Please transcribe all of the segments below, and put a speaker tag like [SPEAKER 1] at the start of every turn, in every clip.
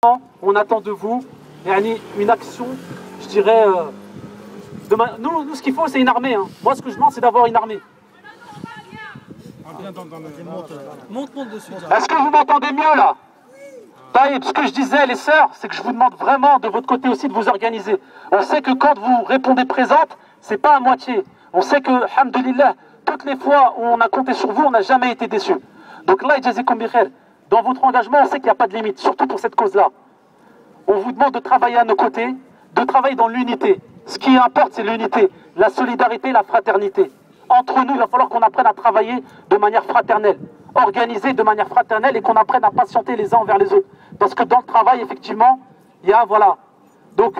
[SPEAKER 1] On attend de vous une action, je dirais, nous ce qu'il faut c'est une armée. Moi ce que je demande c'est d'avoir une armée.
[SPEAKER 2] Monte dessus.
[SPEAKER 1] Est-ce que vous m'entendez mieux là? Ce que je disais les sœurs, c'est que je vous demande vraiment de votre côté aussi de vous organiser. On sait que quand vous répondez présente, c'est pas à moitié. On sait que, alhamdoulilah, toutes les fois où on a compté sur vous, on n'a jamais été déçus. Donc là, dans votre engagement, on sait qu'il n'y a pas de limite, surtout pour cette cause-là. On vous demande de travailler à nos côtés, de travailler dans l'unité. Ce qui importe, c'est l'unité, la solidarité, la fraternité. Entre nous, il va falloir qu'on apprenne à travailler de manière fraternelle, organisée de manière fraternelle et qu'on apprenne à patienter les uns envers les autres. Parce que dans le travail, effectivement, il y a, voilà. Donc,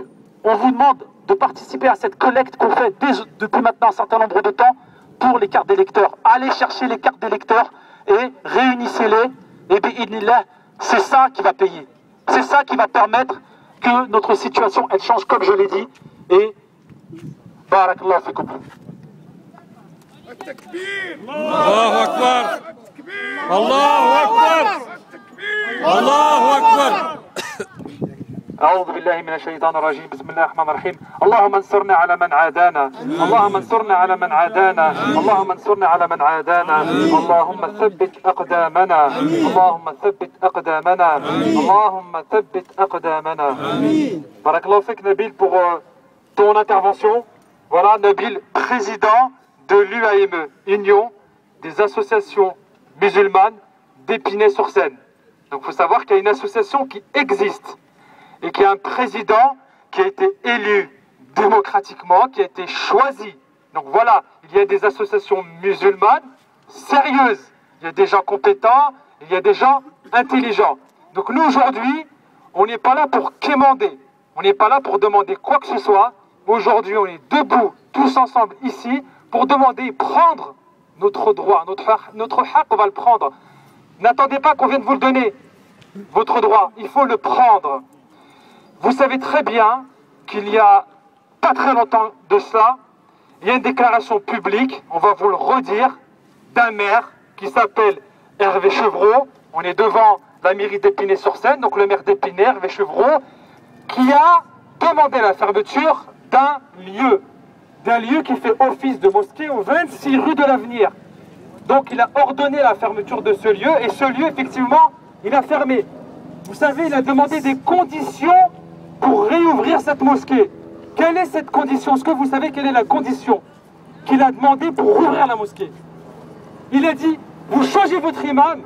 [SPEAKER 1] on vous demande de participer à cette collecte qu'on fait depuis maintenant un certain nombre de temps pour les cartes d'électeurs. Allez chercher les cartes d'électeurs et réunissez-les. Et bi'idnillah, c'est ça qui va payer. C'est ça qui va permettre que notre situation, elle change comme je l'ai dit. Et barakallahu fikum.
[SPEAKER 3] Allahu Akbar. Allahu Akbar. Allahu Akbar.
[SPEAKER 1] أعوذ بالله من الشيطان الرجيم بسم الله الرحمن الرحيم اللهم انصرنا على من عادانا اللهم انصرنا على من عادانا اللهم انصرنا على من عادانا اللهم ثبت أقدامنا اللهم ثبت أقدامنا اللهم ثبت أقدامنا بارك الله فيك Nabil pour ton intervention. Voilà Nabil, président de l'UAME, Union des associations musulmanes d'Épinay-sur-Seine. Donc il faut savoir qu'il y a une association qui existe et qui a un président qui a été élu démocratiquement, qui a été choisi. Donc voilà, il y a des associations musulmanes sérieuses, il y a des gens compétents, il y a des gens intelligents. Donc nous aujourd'hui, on n'est pas là pour quémander, on n'est pas là pour demander quoi que ce soit. Aujourd'hui, on est debout, tous ensemble ici, pour demander, prendre notre droit, notre haq, on va le prendre. N'attendez pas qu'on vienne vous le donner, votre droit, il faut le prendre. Vous savez très bien qu'il y a pas très longtemps de cela, il y a une déclaration publique, on va vous le redire, d'un maire qui s'appelle Hervé Chevreau. On est devant la mairie d'Épinay-sur-Seine, donc le maire d'Épinay, Hervé Chevreau, qui a demandé la fermeture d'un lieu qui fait office de mosquée au 26 rue de l'Avenir. Donc il a ordonné la fermeture de ce lieu, et ce lieu, effectivement, il a fermé. Vous savez, il a demandé des conditions pour réouvrir cette mosquée. Quelle est cette condition? Est-ce que vous savez quelle est la condition qu'il a demandé pour rouvrir la mosquée? Il a dit, vous changez votre imam,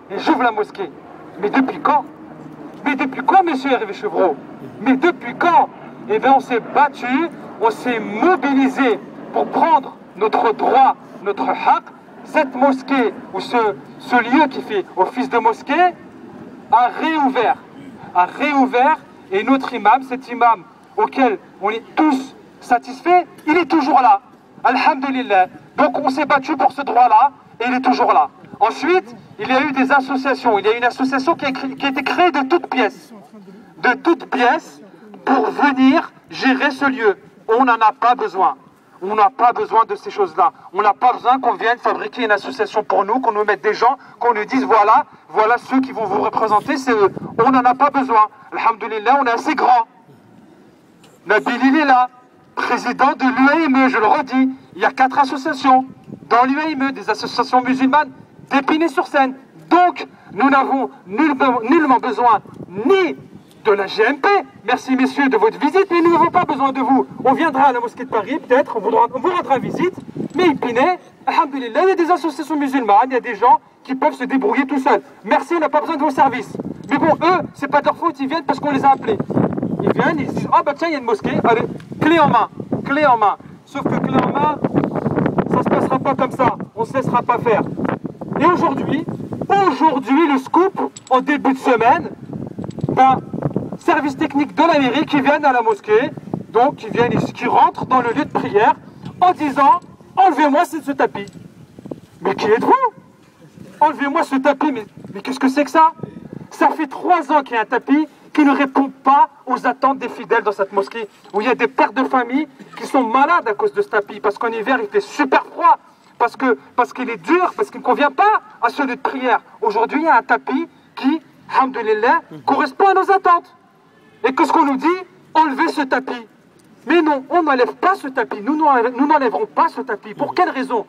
[SPEAKER 1] et j'ouvre la mosquée. Mais depuis quand? Mais depuis quand, monsieur Hervé Chevreau? Mais depuis quand? Eh bien, on s'est battu, on s'est mobilisé pour prendre notre droit, notre haq. Cette mosquée, ou ce lieu qui fait office de mosquée, a réouvert, et notre imam, cet imam auquel on est tous satisfaits, il est toujours là. Alhamdulillah. Donc on s'est battu pour ce droit-là, et il est toujours là. Ensuite, il y a eu des associations. Il y a une association qui a été créée de toutes pièces. De toutes pièces, pour venir gérer ce lieu. On n'en a pas besoin. On n'a pas besoin de ces choses-là. On n'a pas besoin qu'on vienne fabriquer une association pour nous, qu'on nous mette des gens, qu'on nous dise voilà ceux qui vont vous représenter, c'est eux. On n'en a pas besoin. Alhamdulillah, on est assez grand. Nabil, il est là, président de l'UAME, je le redis. Il y a 4 associations dans l'UAME, des associations musulmanes d'Épinay-sur-Seine. Donc, nous n'avons nullement besoin ni de la GMP, merci messieurs de votre visite, mais nous n'avons pas besoin de vous. On viendra à la mosquée de Paris, peut-être, on vous rendra visite, mais Épinay, alhamdulillah, il y a des associations musulmanes, il y a des gens qui peuvent se débrouiller tout seuls. Merci, on n'a pas besoin de vos services. Mais bon, eux, c'est pas de leur faute, ils viennent parce qu'on les a appelés. Ils viennent, ils disent, ah bah tiens, il y a une mosquée, allez, clé en main. Sauf que clé en main, ça se passera pas comme ça, on ne se laissera pas faire. Et aujourd'hui, le scoop, en début de semaine, service technique de la mairie qui viennent à la mosquée, donc qui rentrent dans le lieu de prière en disant enlevez-moi ce tapis. Mais qui êtes-vous? Enlevez-moi ce tapis, mais qu'est-ce que c'est que ça? Ça fait 3 ans qu'il y a un tapis qui ne répond pas aux attentes des fidèles dans cette mosquée, où il y a des pères de famille qui sont malades à cause de ce tapis, parce qu'en hiver il fait super froid, parce qu'il est dur, parce qu'il ne convient pas à ce lieu de prière. Aujourd'hui il y a un tapis qui alhamdoulilah, correspond à nos attentes. Et qu'est-ce qu'on nous dit? Enlevez ce tapis. Mais non, on n'enlève pas ce tapis. Nous n'enlèverons pas ce tapis. Pour quelle raison?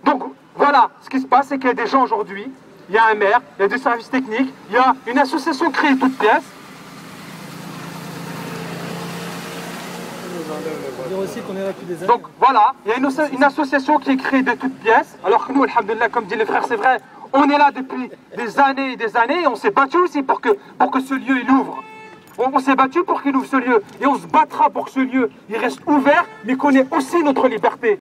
[SPEAKER 1] Donc voilà, ce qui se passe, c'est qu'il y a des gens aujourd'hui, il y a un maire, il y a des services techniques, il y a une association créée toute pièce.
[SPEAKER 2] Dire aussi qu'on est là depuis des années.
[SPEAKER 1] Donc voilà, il y a une association qui est créée de toutes pièces, alors que nous, alhamdoulilah, comme dit le frère, c'est vrai, on est là depuis des années et on s'est battu aussi pour que ce lieu il ouvre. On s'est battu pour qu'il ouvre ce lieu, et on se battra pour que ce lieu il reste ouvert, mais qu'on ait aussi notre liberté.